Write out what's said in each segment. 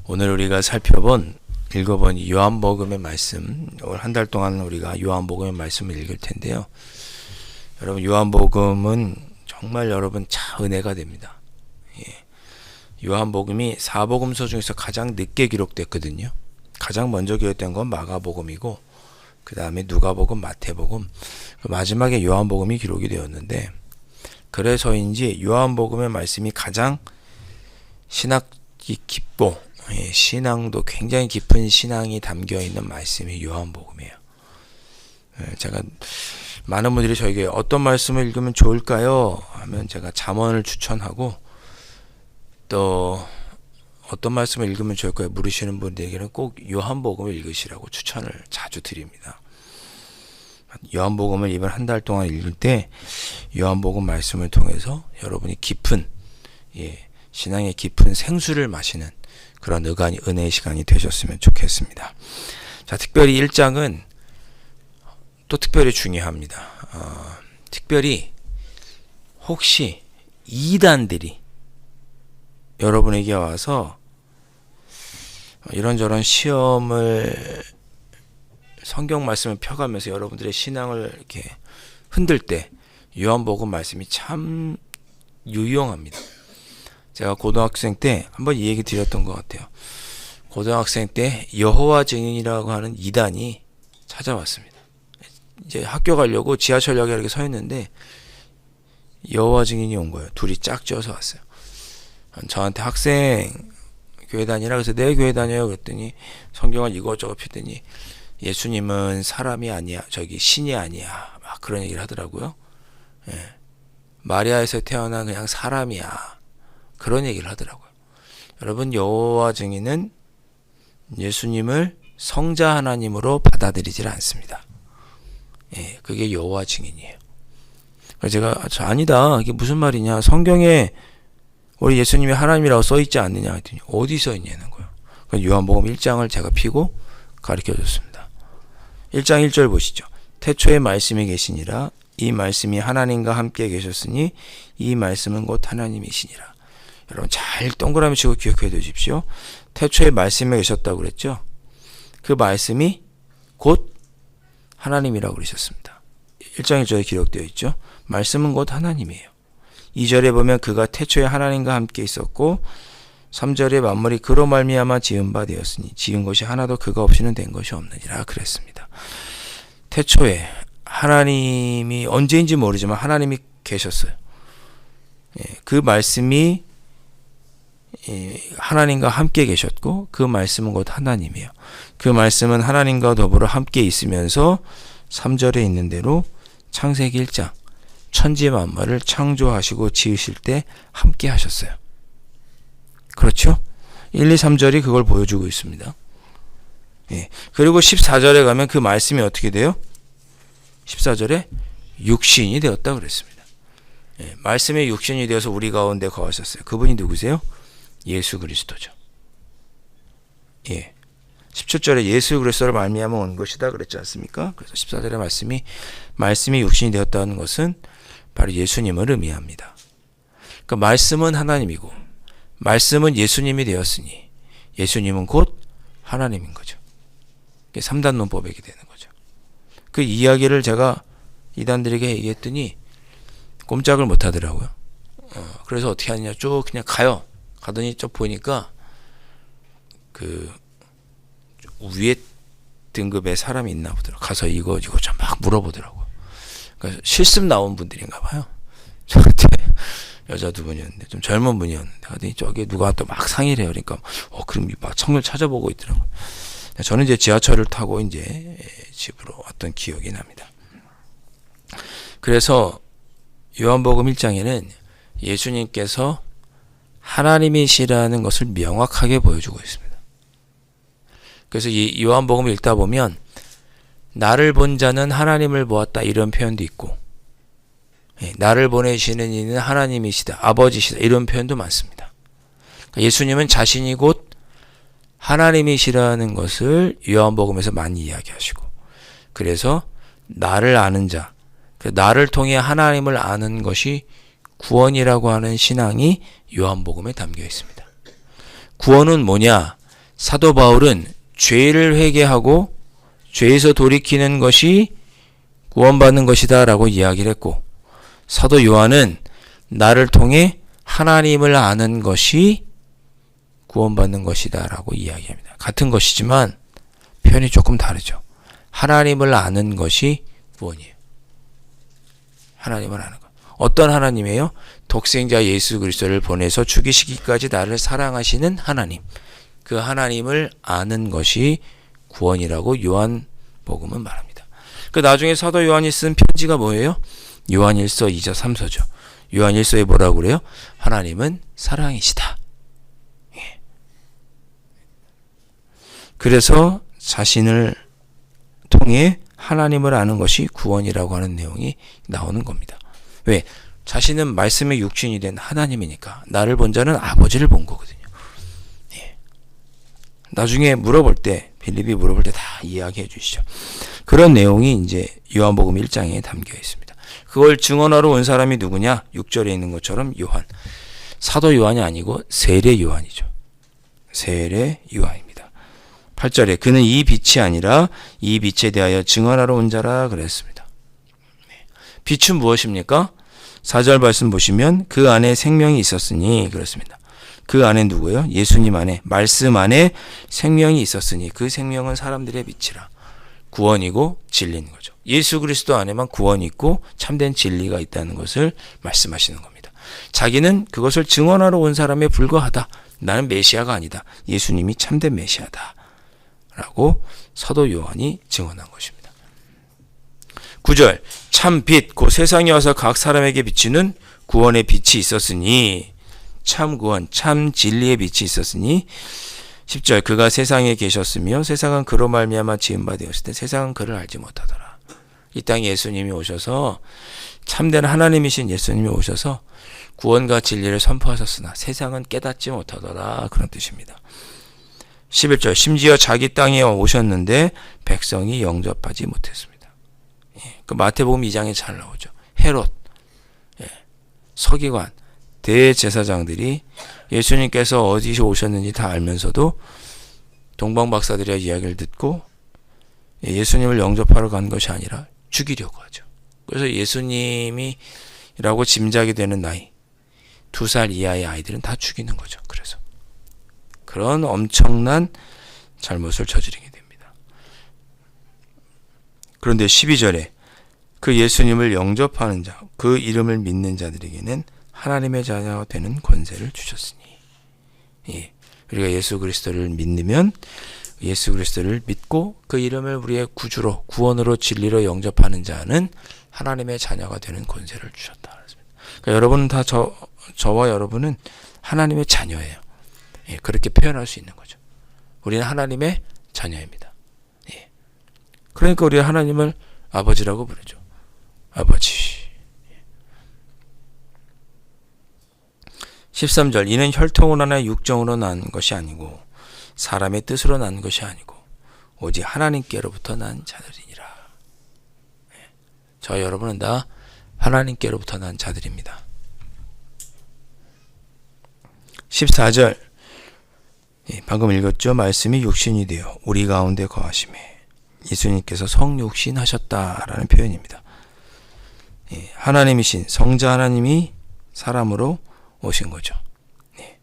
오늘 우리가 읽어본 요한복음의 말씀, 오늘 한 달 동안 우리가 요한복음의 말씀을 읽을 텐데요. 여러분, 요한복음은 정말 여러분 참 은혜가 됩니다. 요한복음이 사복음서 중에서 가장 늦게 기록됐거든요. 가장 먼저 기록된 건 마가복음이고, 그 다음에 누가복음, 마태복음, 마지막에 요한복음이 기록이 되었는데, 그래서인지 요한복음의 말씀이 가장 신학이 깊고, 신앙도 굉장히 깊은 신앙이 담겨있는 말씀이 요한복음이에요. 제가 많은 분들이 저에게 어떤 말씀을 읽으면 좋을까요? 하면 제가 잠언을 추천하고, 또 어떤 말씀을 읽으면 좋을까요? 물으시는 분들에게는 꼭 요한복음을 읽으시라고 추천을 자주 드립니다. 요한복음을 이번 한 달 동안 읽을 때 요한복음 말씀을 통해서 여러분이 깊은 신앙의 깊은 생수를 마시는 그런 은혜의 시간이 되셨으면 좋겠습니다. 자, 특별히 1장은 또 특별히 중요합니다. 특별히 혹시 이단들이 여러분에게 와서 이런저런 시험을 성경 말씀을 펴가면서 여러분들의 신앙을 이렇게 흔들 때 요한복음 말씀이 참 유용합니다. 제가 고등학생 때 한번 이 얘기 드렸던 것 같아요. 고등학생 때 여호와 증인이라고 하는 이단이 찾아왔습니다. 이제 학교 가려고 지하철역에 이렇게 서 있는데 여호와 증인이 온 거예요. 둘이 짝지어서 왔어요. 저한테 학생 교회 다니라 그래서 내 교회 다녀요 그랬더니 성경을 이것저것 펴더니 예수님은 사람이 아니야, 저기 신이 아니야, 막 그런 얘기를 하더라고요. 마리아에서 태어난 그냥 사람이야, 그런 얘기를 하더라고요. 여러분, 여호와 증인은 예수님을 성자 하나님으로 받아들이질 않습니다. 그게 여호와 증인이에요. 그래서 제가 아니다, 이게 무슨 말이냐, 성경에 우리 예수님이 하나님이라고 써있지 않느냐 했더니 어디 써있냐는 거예요. 요한복음 1장을 제가 피고 가르쳐줬습니다. 1장 1절 보시죠. 태초에 말씀이 계시니라. 이 말씀이 하나님과 함께 계셨으니 이 말씀은 곧 하나님이시니라. 여러분 잘 동그라미 치고 기억해 두십시오. 태초에 말씀이 계셨다고 그랬죠. 그 말씀이 곧 하나님이라고 그러셨습니다. 1장 1절에 기록되어 있죠. 말씀은 곧 하나님이에요. 2절에 보면 그가 태초에 하나님과 함께 있었고, 3절에 만물이 그로 말미암아 지은 바 되었으니 지은 것이 하나도 그가 없이는 된 것이 없느니라 그랬습니다. 태초에 하나님이 언제인지 모르지만 하나님이 계셨어요. 그 말씀이 하나님과 함께 계셨고 그 말씀은 곧 하나님이에요. 그 말씀은 하나님과 더불어 함께 있으면서 3절에 있는 대로 창세기 1장 천지 만물을 창조하시고 지으실 때 함께 하셨어요. 그렇죠? 1, 2, 3절이 그걸 보여주고 있습니다. 그리고 14절에 가면 그 말씀이 어떻게 돼요? 14절에 육신이 되었다 그랬습니다. 말씀이 육신이 되어서 우리 가운데 거하셨어요. 그분이 누구세요? 예수 그리스도죠. 17절에 예수 그리스도를 말미암아 온 것이다 그랬지 않습니까? 그래서 14절의 말씀이 육신이 되었다는 것은 바로 예수님을 의미합니다. 그러니까 말씀은 하나님이고 말씀은 예수님이 되었으니 예수님은 곧 하나님인 거죠. 3단 논법이 되는 거죠. 그 이야기를 제가 이단들에게 얘기했더니 꼼짝을 못 하더라고요. 그래서 어떻게 하느냐, 쭉 그냥 가더니 쭉 보니까 그 위에 등급의 사람이 있나 보더라고요. 가서 이거 좀 막 물어보더라고요. 그러니까 실습 나온 분들인가 봐요. 저한테 여자 두 분이었는데 좀 젊은 분이었는데 하더니 저기 누가 또 막 상의를 해요. 그러니까 그럼 막 청을 찾아보고 있더라고요. 저는 이제 지하철을 타고 이제 집으로 왔던 기억이 납니다. 그래서 요한복음 1장에는 예수님께서 하나님이시라는 것을 명확하게 보여주고 있습니다. 그래서 이 요한복음을 읽다 보면 나를 본 자는 하나님을 보았다 이런 표현도 있고, 나를 보내시는 이는 하나님이시다, 아버지시다 이런 표현도 많습니다. 예수님은 자신이 곧 하나님이시라는 것을 요한복음에서 많이 이야기하시고, 그래서 나를 아는 자, 나를 통해 하나님을 아는 것이 구원이라고 하는 신앙이 요한복음에 담겨 있습니다. 구원은 뭐냐? 사도 바울은 죄를 회개하고 죄에서 돌이키는 것이 구원받는 것이다 라고 이야기를 했고, 사도 요한은 나를 통해 하나님을 아는 것이 구원받는 것이다 라고 이야기합니다. 같은 것이지만 표현이 조금 다르죠. 하나님을 아는 것이 구원이에요. 하나님을 아는 것. 어떤 하나님이에요? 독생자 예수 그리스도를 보내서 죽이시기까지 나를 사랑하시는 하나님. 그 하나님을 아는 것이 구원이라고 요한복음은 말합니다. 그 나중에 사도 요한이 쓴 편지가 뭐예요? 요한 1서, 2서, 3서죠. 요한 1서에 뭐라고 그래요? 하나님은 사랑이시다. 예. 그래서 자신을 통해 하나님을 아는 것이 구원이라고 하는 내용이 나오는 겁니다. 왜? 자신은 말씀의 육신이 된 하나님이니까 나를 본 자는 아버지를 본 거거든요. 예. 나중에 물어볼 때, 빌립이 물어볼 때 다 이야기해 주시죠. 그런 내용이 이제 요한복음 1장에 담겨 있습니다. 그걸 증언하러 온 사람이 누구냐? 6절에 있는 것처럼 요한. 사도 요한이 아니고 세례 요한이죠. 세례 요한입니다. 8절에 그는 이 빛이 아니라 이 빛에 대하여 증언하러 온 자라 그랬습니다. 빛은 무엇입니까? 4절 말씀 보시면 그 안에 생명이 있었으니 그렇습니다. 그 안에 누구예요? 예수님 안에, 말씀 안에 생명이 있었으니 그 생명은 사람들의 빛이라. 구원이고 진리인 거죠. 예수 그리스도 안에만 구원이 있고 참된 진리가 있다는 것을 말씀하시는 겁니다. 자기는 그것을 증언하러 온 사람에 불과하다. 나는 메시아가 아니다. 예수님이 참된 메시아다. 라고 사도 요한이 증언한 것입니다. 9절 참 빛, 곧 세상에 와서 각 사람에게 비치는 구원의 빛이 있었으니 참 구원, 참 진리의 빛이 있었으니 10절 그가 세상에 계셨으며 세상은 그로 말미암아 지은 바 되었을 때 세상은 그를 알지 못하더라. 이 땅에 예수님이 오셔서 참된 하나님이신 예수님이 오셔서 구원과 진리를 선포하셨으나 세상은 깨닫지 못하더라. 그런 뜻입니다. 11절 심지어 자기 땅에 오셨는데 백성이 영접하지 못했습니다. 그 마태복음 2장에 잘 나오죠. 헤롯, 서기관, 대제사장들이 예수님께서 어디서 오셨는지 다 알면서도 동방박사들의 이야기를 듣고 예수님을 영접하러 간 것이 아니라 죽이려고 하죠. 그래서 예수님이라고 짐작이 되는 나이 2살 이하의 아이들은 다 죽이는 거죠. 그래서 그런 엄청난 잘못을 저지르게 됩니다. 그런데 12절에 그 예수님을 영접하는 자, 그 이름을 믿는 자들에게는 하나님의 자녀가 되는 권세를 주셨으니. 예. 우리가 예수 그리스도를 믿으면 예수 그리스도를 믿고 그 이름을 우리의 구주로, 구원으로, 진리로 영접하는 자는 하나님의 자녀가 되는 권세를 주셨다. 그러니까 여러분은 다 저와 여러분은 하나님의 자녀예요. 예. 그렇게 표현할 수 있는 거죠. 우리는 하나님의 자녀입니다. 예. 그러니까 우리가 하나님을 아버지라고 부르죠. 아버지. 13절 이는 혈통으로 나 육정으로 난 것이 아니고 사람의 뜻으로 난 것이 아니고 오직 하나님께로부터 난 자들이니라. 저 여러분은 다 하나님께로부터 난 자들입니다. 14절 방금 읽었죠. 말씀이 육신이 되어 우리 가운데 거하심에 예수님께서 성육신하셨다라는 표현입니다. 하나님이신 성자 하나님이 사람으로 오신 거죠. 네.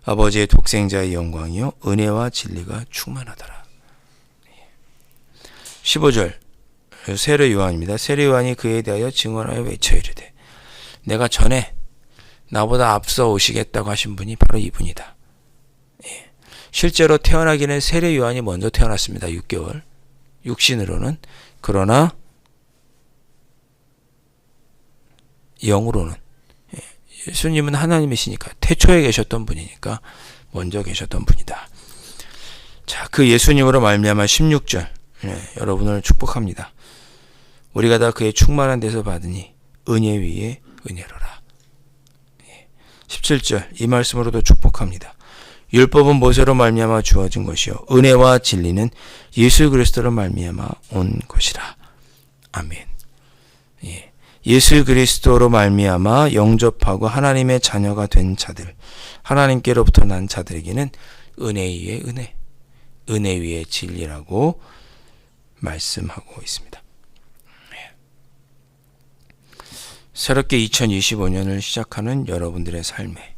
아버지의 독생자의 영광이요 은혜와 진리가 충만하더라. 15절 세례 요한입니다. 세례 요한이 그에 대하여 증언하여 외쳐 이르되 내가 전에 나보다 앞서 오시겠다고 하신 분이 바로 이분이다. 네. 실제로 태어나기는 세례 요한이 먼저 태어났습니다. 6개월 육신으로는. 그러나 영으로는 예수님은 하나님이시니까 태초에 계셨던 분이니까 먼저 계셨던 분이다. 자, 그 예수님으로 말미암아 16절 여러분을 축복합니다. 우리가 다 그의 충만한 데서 받으니 은혜 위에 은혜로라. 17절 이 말씀으로도 축복합니다. 율법은 모세로 말미암아 주어진 것이요 은혜와 진리는 예수 그리스도로 말미암아 온 것이라. 아멘. 예. 예수 그리스도로 말미암아 영접하고 하나님의 자녀가 된 자들, 하나님께로부터 난 자들에게는 은혜 위에 은혜, 은혜 위에 진리라고 말씀하고 있습니다. 새롭게 2025년을 시작하는 여러분들의 삶에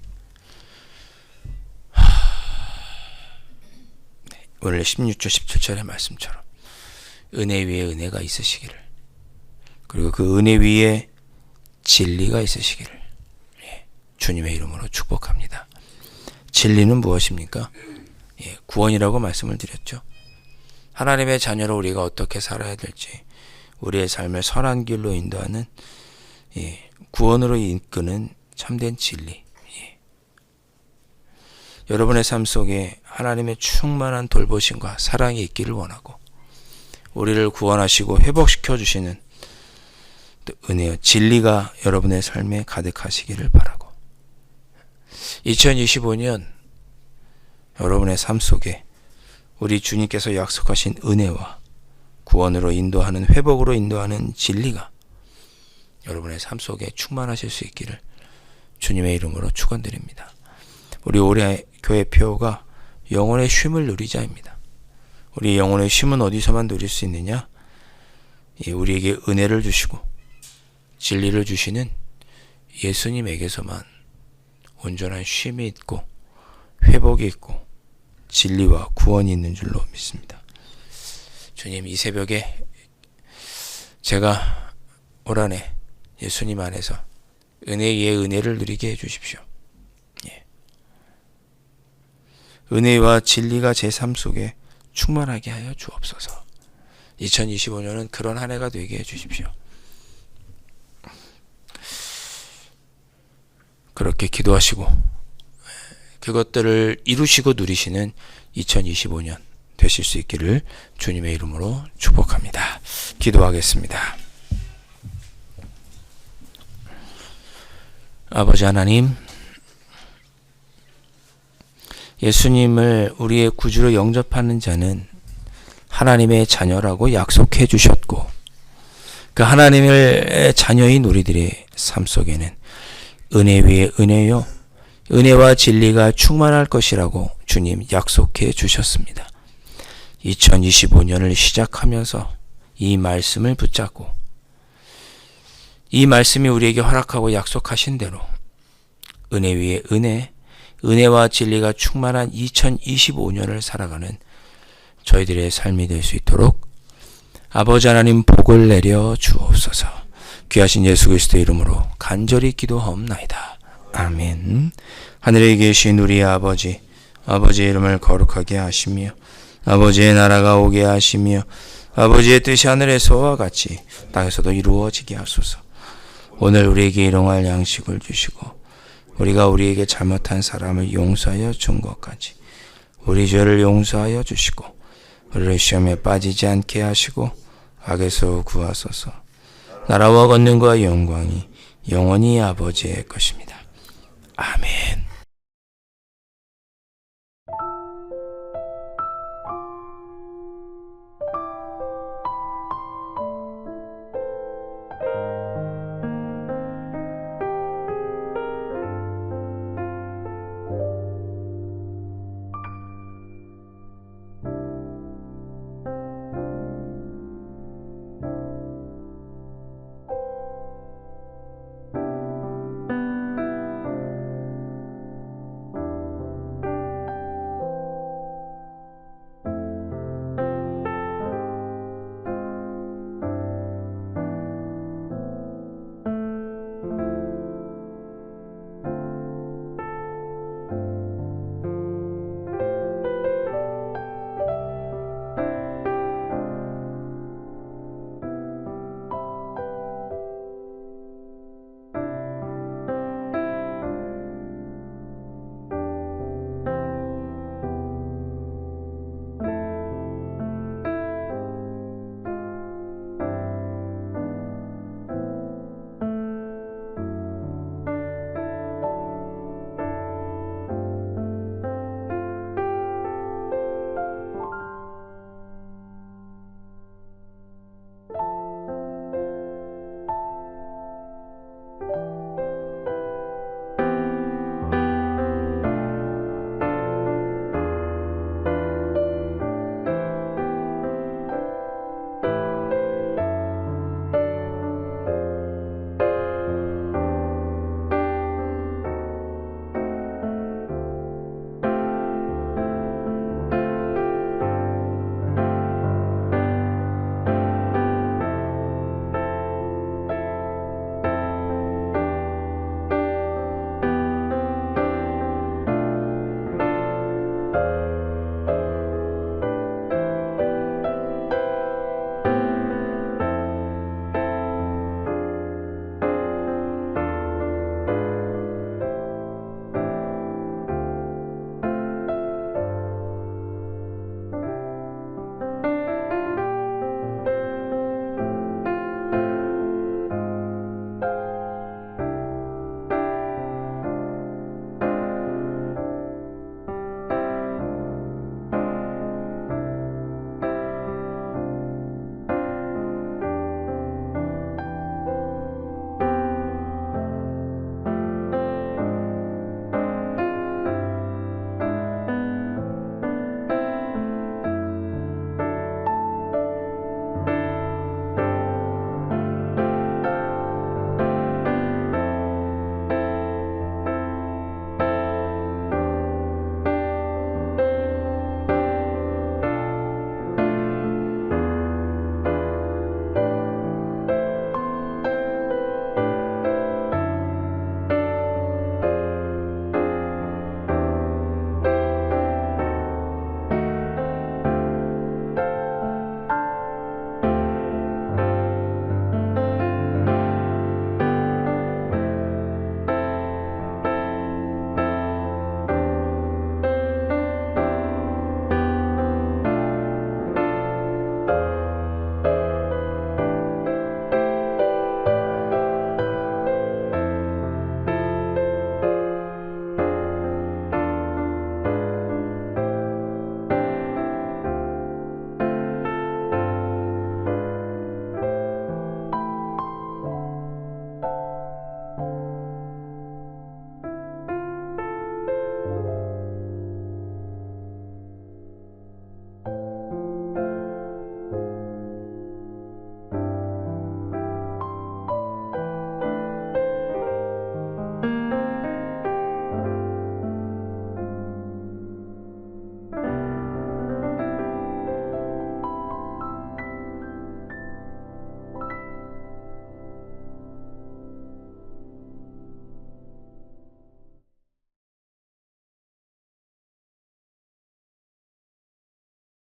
원래 16절 17절의 말씀처럼 은혜 위에 은혜가 있으시기를, 그리고 그 은혜 위에 진리가 있으시기를 주님의 이름으로 축복합니다. 진리는 무엇입니까? 구원이라고 말씀을 드렸죠. 하나님의 자녀로 우리가 어떻게 살아야 될지, 우리의 삶을 선한 길로 인도하는 구원으로 이끄는 참된 진리. 여러분의 삶 속에 하나님의 충만한 돌보심과 사랑이 있기를 원하고, 우리를 구원하시고 회복시켜 주시는 은혜와 진리가 여러분의 삶에 가득하시기를 바라고, 2025년 여러분의 삶 속에 우리 주님께서 약속하신 은혜와 구원으로 인도하는, 회복으로 인도하는 진리가 여러분의 삶 속에 충만하실 수 있기를 주님의 이름으로 축원드립니다. 우리 올해 교회 표어가 영혼의 쉼을 누리자입니다. 우리 영혼의 쉼은 어디서만 누릴 수 있느냐? 우리에게 은혜를 주시고 진리를 주시는 예수님에게서만 온전한 쉼이 있고 회복이 있고 진리와 구원이 있는 줄로 믿습니다. 주님, 이 새벽에 제가 올 한해 예수님 안에서 은혜 위에 은혜를 누리게 해주십시오. 은혜와 진리가 제 삶 속에 충만하게 하여 주옵소서. 2025년은 그런 한 해가 되게 해주십시오. 그렇게 기도하시고 그것들을 이루시고 누리시는 2025년 되실 수 있기를 주님의 이름으로 축복합니다. 기도하겠습니다. 아버지 하나님, 예수님을 우리의 구주로 영접하는 자는 하나님의 자녀라고 약속해 주셨고, 그 하나님의 자녀인 우리들의 삶 속에는 은혜 위에 은혜요, 은혜와 진리가 충만할 것이라고 주님 약속해 주셨습니다. 2025년을 시작하면서 이 말씀을 붙잡고, 이 말씀이 우리에게 허락하고 약속하신 대로 은혜 위에 은혜, 은혜와 진리가 충만한 2025년을 살아가는 저희들의 삶이 될 수 있도록 아버지 하나님 복을 내려 주옵소서. 귀하신 예수 그리스도의 이름으로 간절히 기도하옵나이다. 아멘. 하늘에 계신 우리 아버지, 아버지의 이름을 거룩하게 하시며 아버지의 나라가 오게 하시며 아버지의 뜻이 하늘에서와 같이 땅에서도 이루어지게 하소서. 오늘 우리에게 일용할 양식을 주시고 우리가 우리에게 잘못한 사람을 용서하여 준 것까지 우리 죄를 용서하여 주시고 우리를 시험에 빠지지 않게 하시고 악에서 구하소서. 나라와 권능과 영광이 영원히 아버지의 것입니다. 아멘.